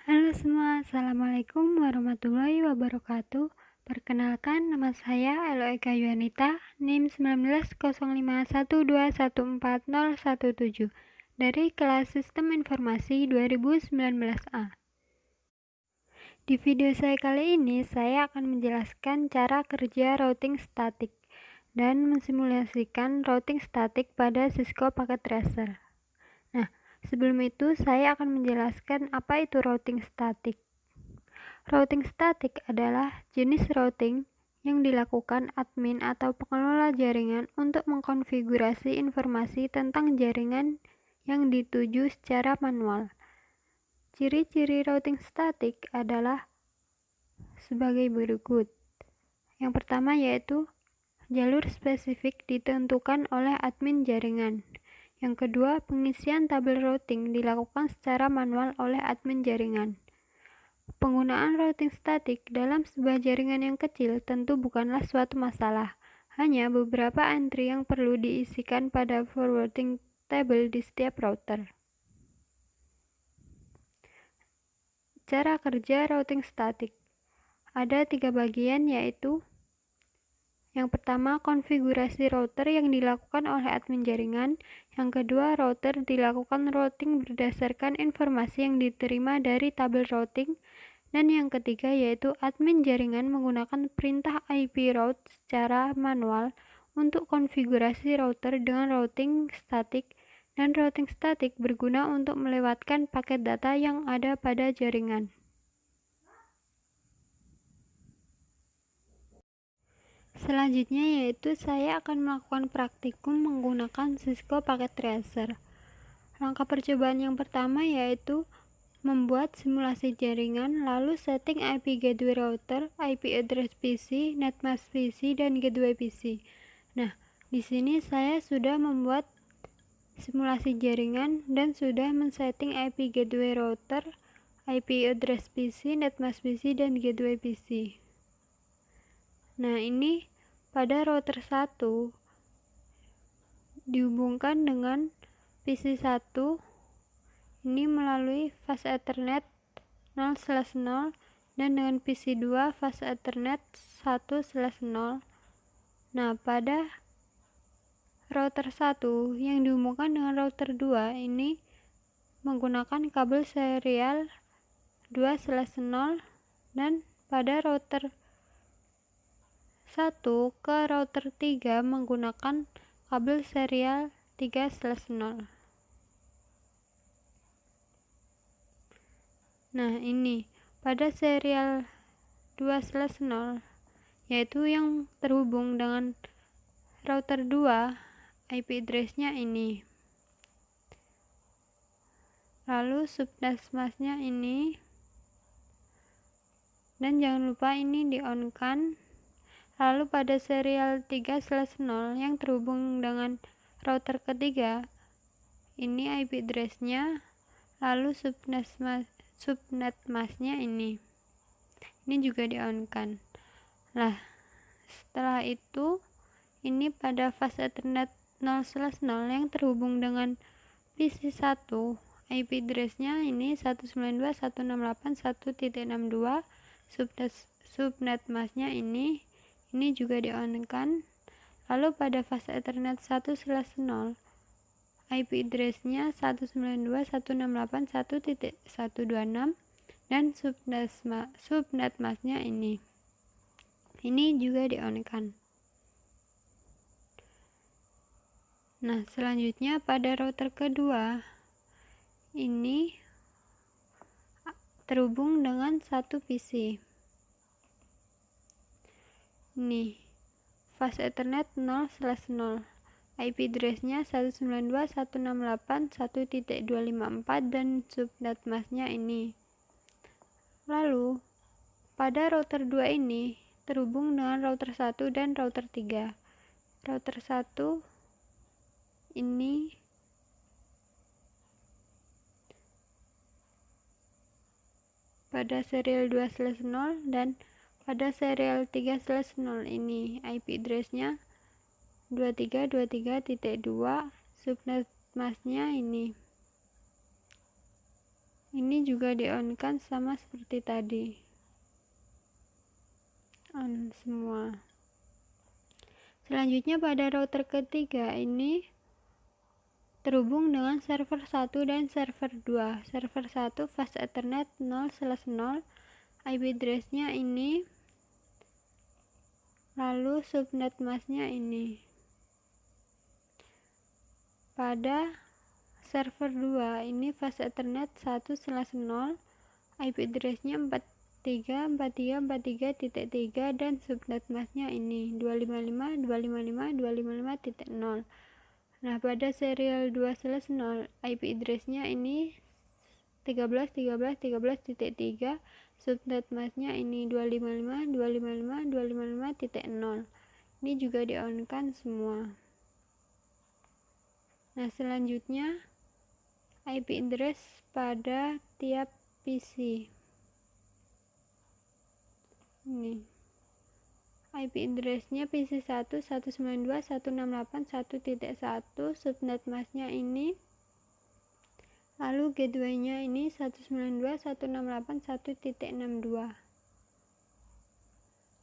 Halo semua, Assalamualaikum warahmatullahi wabarakatuh. Perkenalkan, nama saya Elo Eka Yuanita, NIM 190511214017 dari kelas Sistem Informasi 2019A. Di video saya kali ini, saya akan menjelaskan cara kerja routing statik dan mensimulasikan routing statik pada Cisco Packet Tracer. Nah, sebelum itu saya akan menjelaskan apa itu routing statik. Routing statik adalah jenis routing yang dilakukan admin atau pengelola jaringan untuk mengkonfigurasi informasi tentang jaringan yang dituju secara manual. Ciri-ciri routing statik adalah sebagai berikut. Yang pertama yaitu jalur spesifik ditentukan oleh admin jaringan. Yang kedua, pengisian tabel routing dilakukan secara manual oleh admin jaringan. Penggunaan routing statik dalam sebuah jaringan yang kecil tentu bukanlah suatu masalah. Hanya beberapa entry yang perlu diisikan pada forwarding table di setiap router. Cara kerja routing statik. Ada 3 bagian yaitu yang pertama, konfigurasi router yang dilakukan oleh admin jaringan. Yang kedua, router dilakukan routing berdasarkan informasi yang diterima dari tabel routing. Dan yang ketiga yaitu admin jaringan menggunakan perintah IP route secara manual untuk konfigurasi router dengan routing statik, dan routing statik berguna untuk melewatkan paket data yang ada pada jaringan. Selanjutnya yaitu saya akan melakukan praktikum menggunakan Cisco Packet Tracer. Langkah percobaan yang pertama yaitu membuat simulasi jaringan, lalu setting IP gateway router, IP address PC, netmask PC, dan gateway PC. Nah, di sini saya sudah membuat simulasi jaringan dan sudah men-setting IP gateway router, IP address PC, netmask PC, dan gateway PC. Nah, ini pada router 1 dihubungkan dengan PC 1 ini melalui fast Ethernet 0/0 dan dengan PC 2 fast Ethernet 1/0. Nah, pada router 1 yang dihubungkan dengan router 2 ini menggunakan kabel serial 2/0 dan pada router 1 ke router 3 menggunakan kabel serial 3/0. Nah, ini pada serial 2/0 yaitu yang terhubung dengan router 2, IP address-nya ini. Lalu subnetmask-nya ini. Dan jangan lupa ini di-on-kan. Lalu pada serial 3/0 yang terhubung dengan router ketiga, ini IP address-nya, lalu subnetmask-nya ini juga di-on-kan. Nah, setelah itu ini pada fast Ethernet 0/0 yang terhubung dengan PC 1, IP address-nya ini 192.168.1.62, subnetmask-nya ini juga di-on-kan. Lalu pada fast Ethernet 1/0 IP address-nya 192.168.1.126 dan subnetmask-nya ini juga di-on-kan. Nah, selanjutnya pada router kedua ini terhubung dengan satu PC. Ini fast Ethernet 0/0. IP address-nya 192.168.1.254 dan subnetmask-nya ini. Lalu, pada router 2 ini terhubung dengan router 1 dan router 3. Router 1 ini pada serial 2/0 dan pada serial 3/0 ini IP address-nya 2323.2, subnetmask-nya ini. Ini juga di on kan sama seperti tadi, on semua. Selanjutnya pada router ketiga ini terhubung dengan server 1 dan server 2. Server 1 fast ethernet 0/0, IP address-nya ini, lalu subnet mask-nya ini. Pada server 2 ini fast ethernet 1/0, IP address-nya 43.43.43.3 dan subnet mask-nya ini 255.255.255.0. Nah, pada serial 2/0 IP address-nya ini 13.13.13.3, subnet mask-nya ini 255.255.255.0. Ini juga di-on-kan semua. Nah, selanjutnya IP address pada tiap PC. Ini IP address-nya PC1 192.168.1.1, subnet mask-nya ini, lalu gateway-nya ini 192.168.1.62.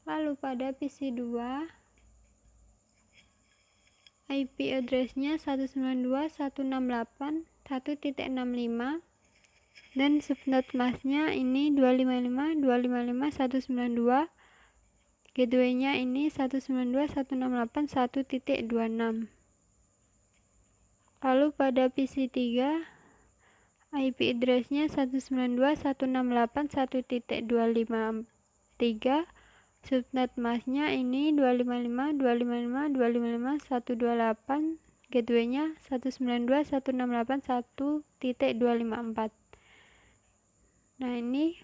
Lalu pada PC2 IP address-nya 192.168.1.65 dan subnet mask-nya ini 255.255.192. Gateway-nya ini 192.168.1.26. Lalu pada PC3 IP address-nya 192.168.1.253, subnet mask-nya ini 255.255.255.128, gateway-nya 192.168.1.254. Nah, ini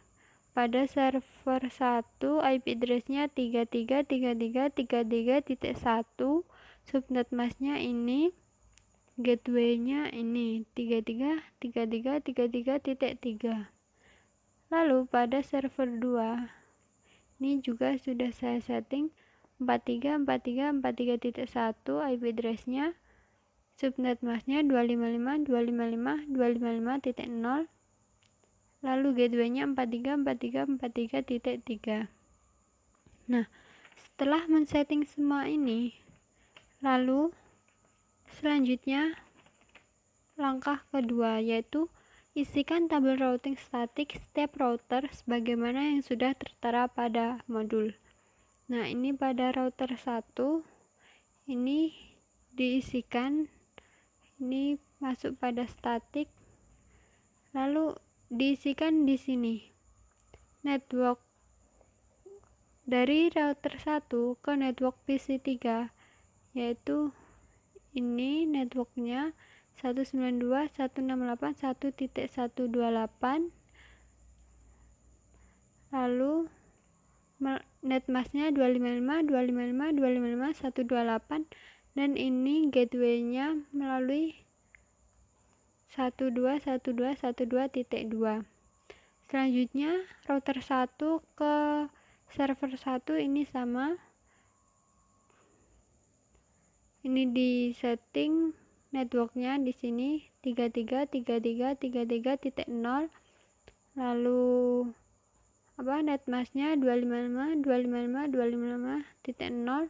pada server 1 IP address-nya 33.33.33.1, subnet mask-nya ini, gateway-nya ini 33.33.33.3. Lalu pada server 2 ini juga sudah saya setting 43.43.43.1 IP address-nya, subnet mask-nya 255.255.255.0, lalu gateway-nya 43.43.43.3. Nah, setelah men-setting semua ini, lalu selanjutnya langkah kedua yaitu isikan tabel routing statik setiap router sebagaimana yang sudah tertera pada modul. Nah, ini pada router 1 ini diisikan, ini masuk pada statik, lalu diisikan di sini network dari router 1 ke network PC3, yaitu ini networknya 192.168.1.128, lalu netmasknya 255.255.255.128, dan ini gateway-nya melalui 12.12.12.2. Selanjutnya router 1 ke server 1 ini sama, ini di setting networknya di sini 33.33.33.0, lalu netmasknya 255.255.255.0,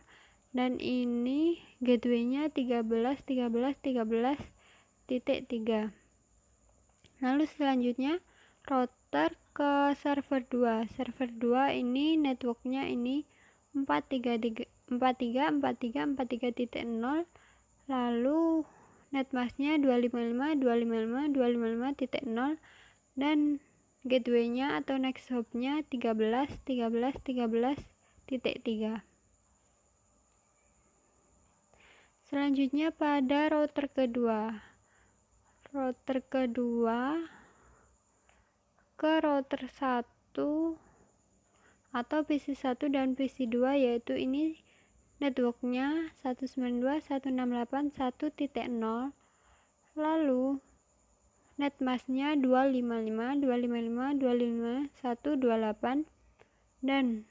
dan ini gateway-nya 13.13.13.3. Lalu selanjutnya router ke server 2. Server 2 ini networknya ini 43.43.43.0, lalu netmasknya 255.255.255.0, dan gateway-nya atau next hop-nya 13.13.13.3. Selanjutnya pada router kedua. Router kedua ke router 1 atau PC1 dan PC2, yaitu ini networknya 192.168.1.0, lalu netmasknya 255.255.255.128, dan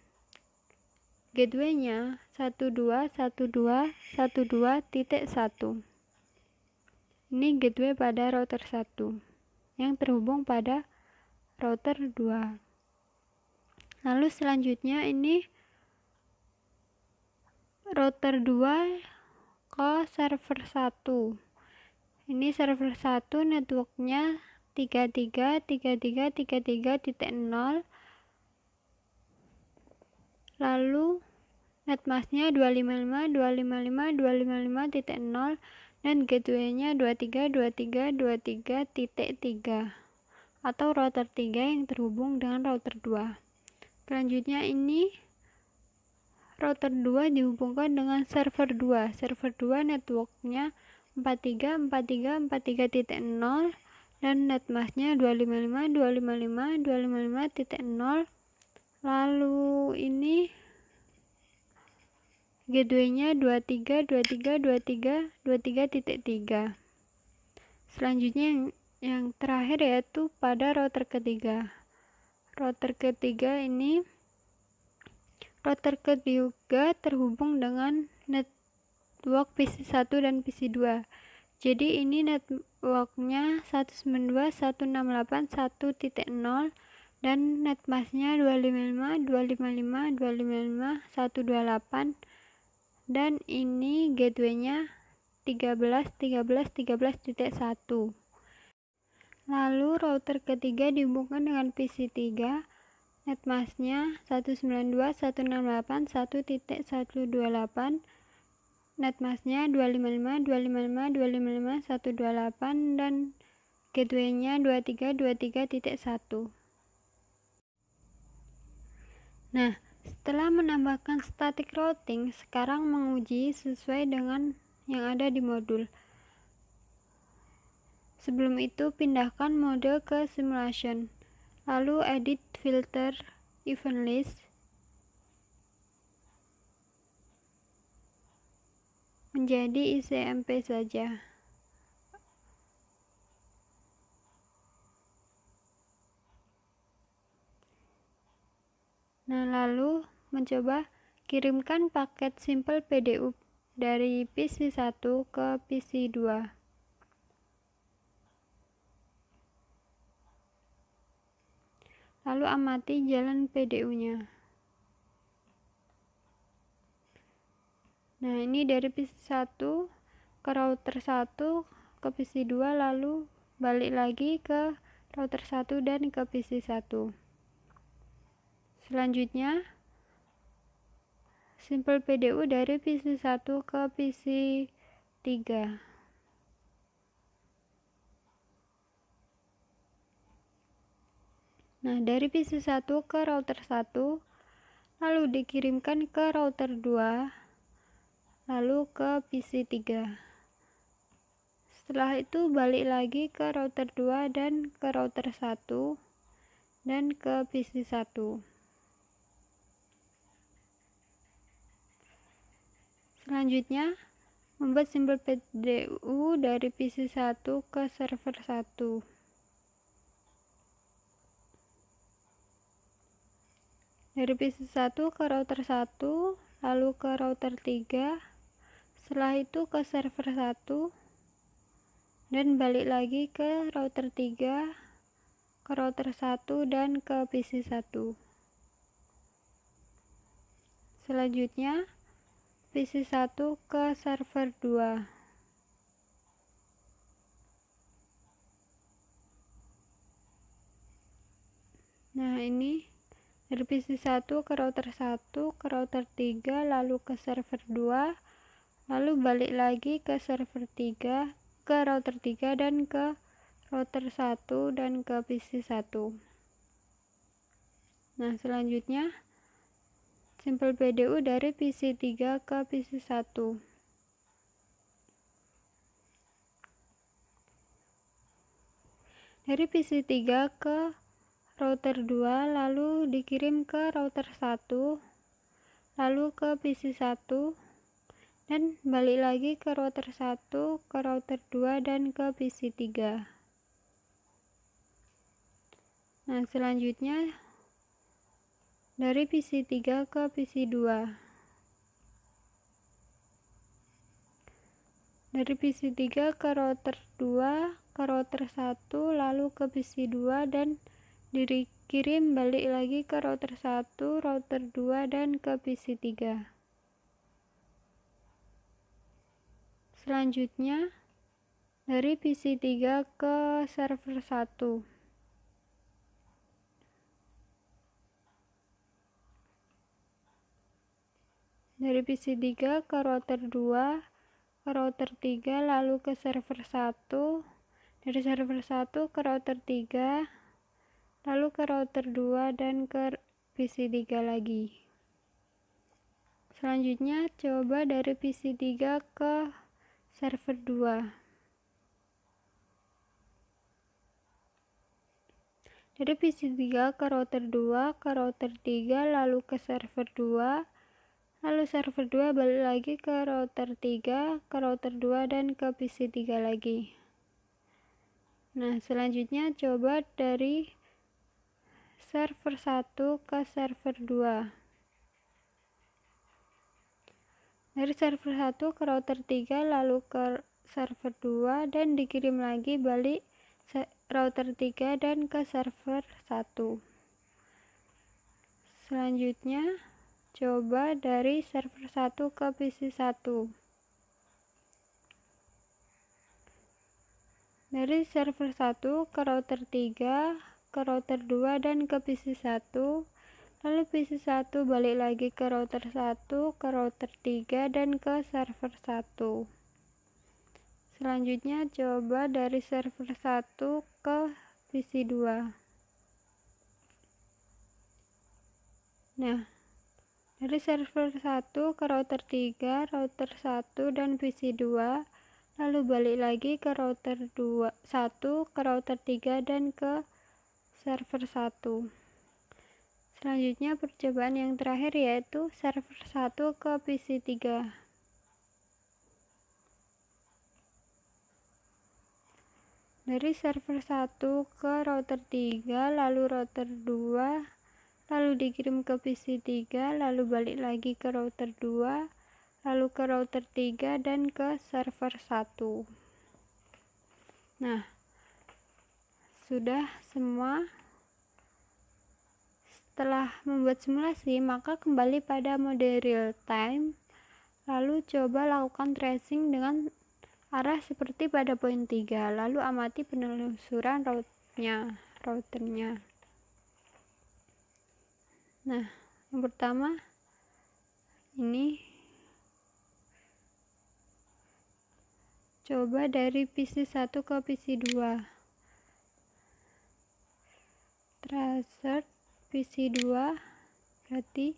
gateway-nya 12.12.12.1. Ini gateway pada router 1 yang terhubung pada router 2. Lalu selanjutnya ini router 2 ke server 1. Ini server 1 networknya 33.33.33.0, lalu netmasknya 255.255.255.0 dan gateway-nya 23.23.23.3 atau router 3 yang terhubung dengan router 2. Selanjutnya ini router 2 dihubungkan dengan server 2. Server 2 networknya 43.43.43.0 dan netmasknya 255.255.255.0. Lalu ini gateway-nya 23.23.23.23.3. Selanjutnya yang terakhir yaitu pada router ketiga. Router ketiga ini terhubung dengan network PC1 dan PC2. Jadi ini networknya 192.168.1.0 dan netmasknya 255.255.255.128 dan ini gateway-nya 13.13.13.1. Lalu router ketiga dihubungkan dengan PC3, netmasknya 192.168.1.128, netmasknya 255.255.255.128 dan gateway-nya 23.23.1. Nah, setelah menambahkan static routing, sekarang menguji sesuai dengan yang ada di modul. Sebelum itu, pindahkan mode ke simulation. Lalu edit filter event list. Menjadi ICMP saja. Nah, lalu mencoba kirimkan paket simple PDU dari PC1 ke PC2. Lalu amati jalan PDU-nya. Nah, ini dari PC1 ke router 1 ke PC2 lalu balik lagi ke router 1 dan ke PC1. Selanjutnya simple PDU dari PC1 ke PC3. Nah, dari PC1 ke router 1 lalu dikirimkan ke router 2 lalu ke PC3. Setelah itu balik lagi ke router 2 dan ke router 1 dan ke PC1. Selanjutnya membuat simbol PDU dari PC1 ke server 1. Dari PC1 ke router 1, lalu ke router 3, setelah itu ke server 1, dan balik lagi ke router 3, ke router 1, dan ke PC1. Selanjutnya, PC1 ke server 2. Nah, ini dari PC1 ke router 1, ke router 3, lalu ke server 2, lalu balik lagi ke server 3, ke router 3 dan ke router 1 dan ke PC1. Nah, selanjutnya simple PDU dari PC3 ke PC1. Dari PC3 ke router 2 lalu dikirim ke router 1, lalu ke PC1 dan balik lagi ke router 1, ke router 2 dan ke PC3. Nah, selanjutnya dari PC3 ke PC2. Dari PC3 ke router 2, ke router 1, lalu ke PC2 dan dikirim balik lagi ke router 1, router 2, dan ke PC 3. Selanjutnya dari PC 3 ke server 1. Dari PC 3 ke router 2, ke router 3, lalu ke server 1. Dari server 1 ke router 3, lalu ke router 2, dan ke PC 3 lagi. Selanjutnya coba dari PC 3 ke server 2. Dari PC 3 ke router 2, ke router 3, lalu ke server 2, lalu server 2 balik lagi ke router 3, ke router 2, dan ke PC 3 lagi. Nah, selanjutnya coba dari server 1 ke server 2. Dari server 1 ke router 3, lalu ke server 2, dan dikirim lagi balik router 3 dan ke server 1. Selanjutnya coba dari server 1 ke PC 1. Dari server 1 ke router 3, ke router 2, dan ke PC 1. Lalu PC 1 balik lagi ke router 1, ke router 3, dan ke server 1. Selanjutnya coba dari server 1 ke PC 2. Nah, dari server 1 ke router 3, router 1, dan PC 2, lalu balik lagi ke router 1, ke router 3, dan ke server 1. Selanjutnya percobaan yang terakhir yaitu server 1 ke PC 3. Dari server 1 ke router 3, lalu router 2, lalu dikirim ke PC 3, lalu balik lagi ke router 2, lalu ke router 3, dan ke server 1. Nah, sudah semua. Setelah membuat simulasi, maka kembali pada mode real time, lalu coba lakukan tracing dengan arah seperti pada poin 3, lalu amati penelusuran routernya. Nah, yang pertama ini coba dari PC 1 ke PC 2. Tracer PC 2 berarti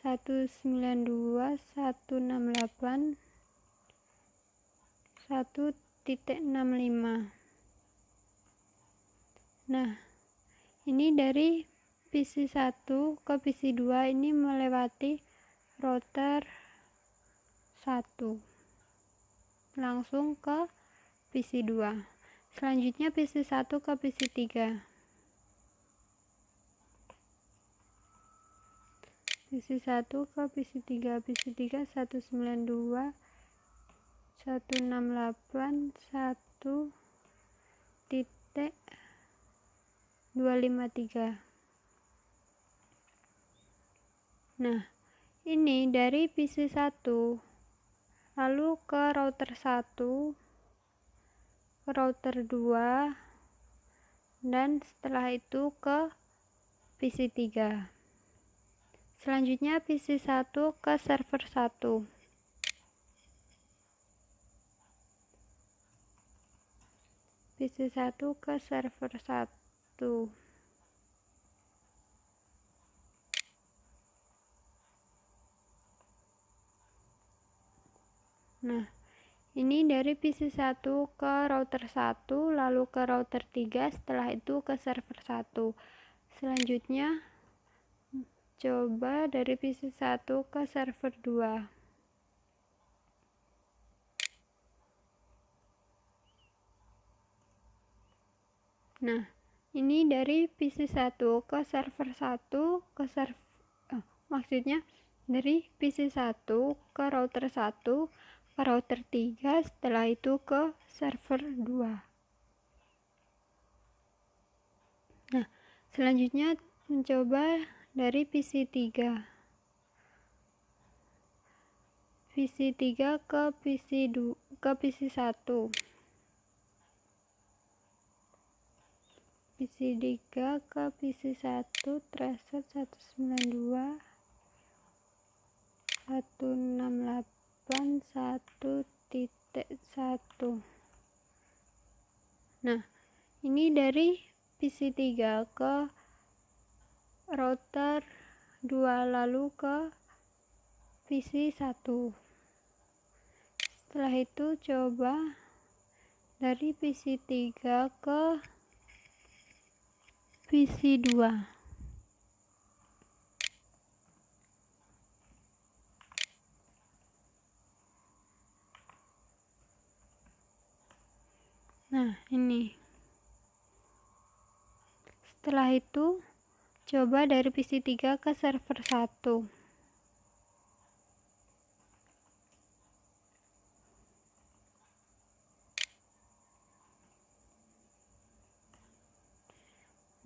192.168.1.65. Nah, ini dari PC 1 ke PC 2 ini melewati router 1 langsung ke PC 2. Selanjutnya PC 1 ke PC 3. PC 1 ke PC 3. PC 3 192.168.1.253. Nah, ini dari PC 1 lalu ke router 1, ke router 2, dan setelah itu ke PC 3. Selanjutnya PC 1 ke server 1. PC 1 ke server 1. Nah, ini dari PC 1 ke router 1, lalu ke router 3, setelah itu ke server 1. Selanjutnya coba dari PC 1 ke server 2. Nah, ini dari PC 1 ke server 1 ke maksudnya dari PC 1 ke router 1 ke router 3, setelah itu ke server 2. Nah, Selanjutnya mencoba dari PC3 ke PC1. PC3 ke PC1 traset 192.168.1.1. Nah, ini dari PC3 ke router 2 lalu ke PC1. Setelah itu coba dari PC3 ke PC2. Nah, ini. Setelah itu coba dari PC3 ke server 1.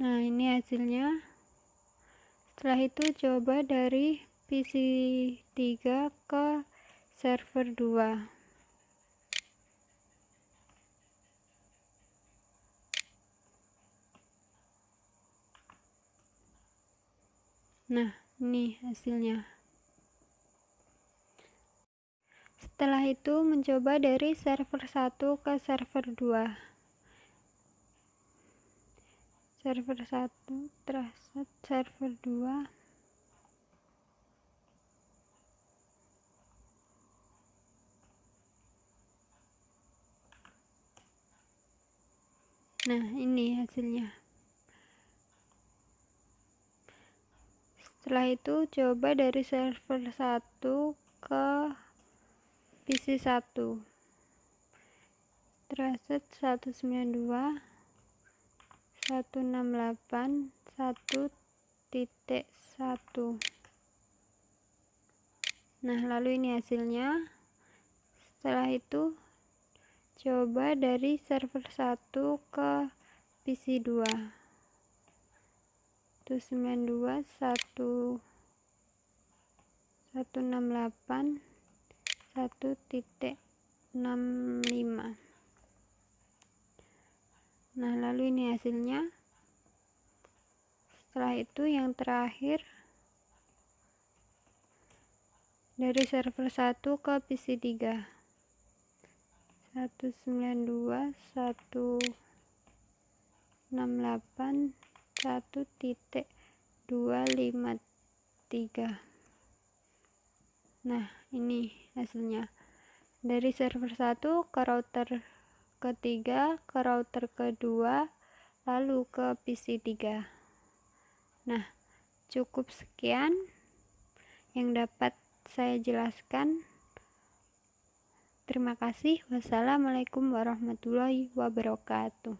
Nah, ini hasilnya. Setelah itu coba dari PC3 ke server 2. Nah, ini hasilnya. Setelah itu mencoba dari server 1 ke server 2. Server 1 traset server 2. Nah, ini hasilnya. Setelah itu coba dari server 1 ke PC1. Traset 192.168.1.1. Nah, lalu ini hasilnya. Setelah itu coba dari server 1 ke PC2. 192.168.1.65. Nah, lalu ini hasilnya. Setelah itu yang terakhir dari server 1 ke PC3. 192.168.1.253. Nah, ini hasilnya. Dari server 1 ke router ketiga, ke router kedua, lalu ke PC3. Nah, cukup sekian yang dapat saya jelaskan. Terima kasih. Wassalamualaikum warahmatullahi wabarakatuh.